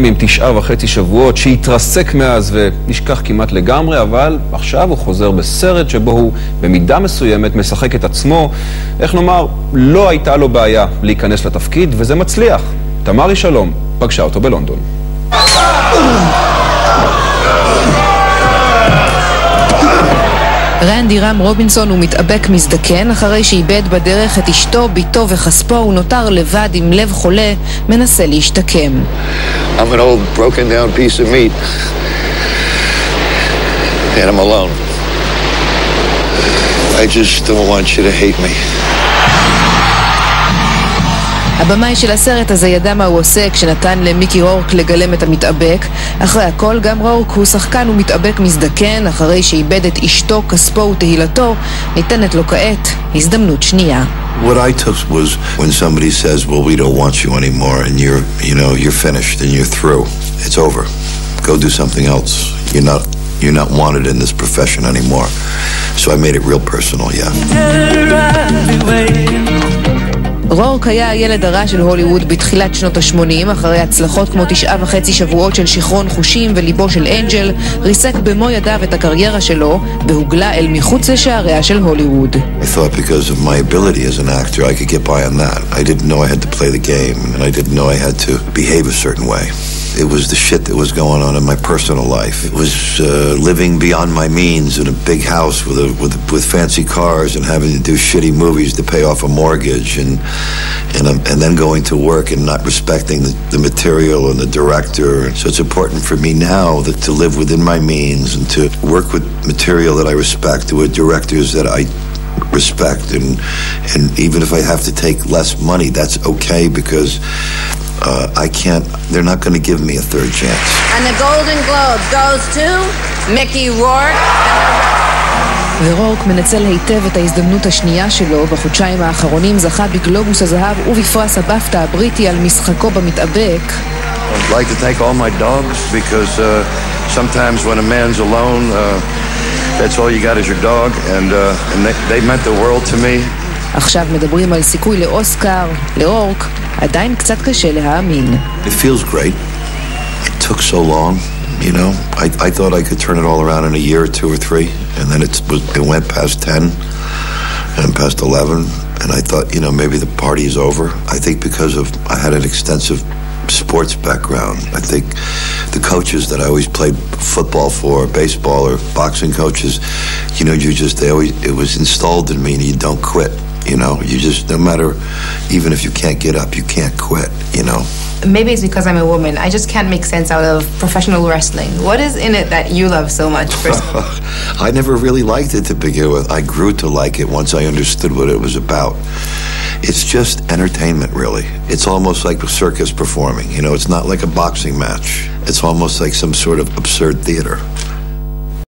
עם 9.5 שבועות שהתרסק מאז ונשכח כמעט לגמרי, אבל עכשיו הוא חוזר בסרט שבו הוא במידה מסוימת משחק את עצמו. איך נאמר, לא הייתה לו בעיה להיכנס לתפקיד וזה מצליח. תמרי שלום פגשה אותו בלונדון. רנדי רם רובינסון הוא מתאבק מזדקן אחרי שאיבד בדרך את אשתו, ביתו וחספו. הוא נותר לבד עם לב חולה, מנסה להשתקם. I'm an old broken down piece of meat and I'm alone. I just don't want you to hate me. הבמאי של הסרט הזה ידע מה הוא עושה כשנתן למיקי רורק לגלם את המתאבק. אחרי הכל, גם רורק הוא שחקן ומתאבק מזדקן. אחרי שאיבד את אשתו, כספו ותהילתו, ניתנת לו כעת הזדמנות שנייה. What I took was when somebody says, well, we don't want you anymore and you're finished and you're through. It's over. Go do something else. You're not wanted in this profession anymore. So I made it real personal, yeah. רורק היה הילד הרע של הוליווד בתחילת שנות ה-80. אחרי הצלחות כמו 9.5 שבועות של שיכרון חושים וליבו של אנג'ל, ריסק במו ידיו את הקריירה שלו והוגלה אל מחוץ לשעריה של הוליווד. I thought because of my ability as an actor I could get by on that. I didn't know I had to play the game and I didn't know I had to behave a certain way. It was the shit that was going on in my personal life. It was living beyond my means in a big house with fancy cars and having to do shitty movies to pay off a mortgage and then going to work and not respecting the material and the director. So it's important for me now that to live within my means and to work with material that I respect, with directors that I respect, and even if I have to take less money, that's okay because they're not going to give me a third chance. And the Golden Globe goes to Mickey Rourke. ורורק מנצל היטב את ההזדמנות השנייה שלו. בחודשיים האחרונים זכה בגלובוס הזהב ובפרס הבאפטה הבריטי על משחקו במתאבק. I'd like to thank all my dogs because sometimes when a man's alone, that's all you got is your dog, and they meant the world to me. עכשיו מדברים על סיכוי לאוסקר. לרורק עדיין קצת קשה להאמין. It feels great. It took so long, you know. I thought I could turn it all around in a year or 2 or 3, and then it went past 10 and past 11, and I thought, maybe the party is over. I think because I had an extensive sports background. I think the coaches that I always played football for, baseball or boxing coaches, it was installed in me, and you don't quit. You just, no matter, even if you can't get up, you can't quit, Maybe it's because I'm a woman. I just can't make sense out of professional wrestling. What is in it that you love so much? I never really liked it to begin with. I grew to like it once I understood what it was about. It's just entertainment, really. It's almost like a circus performing. It's not like a boxing match. It's almost like some sort of absurd theater.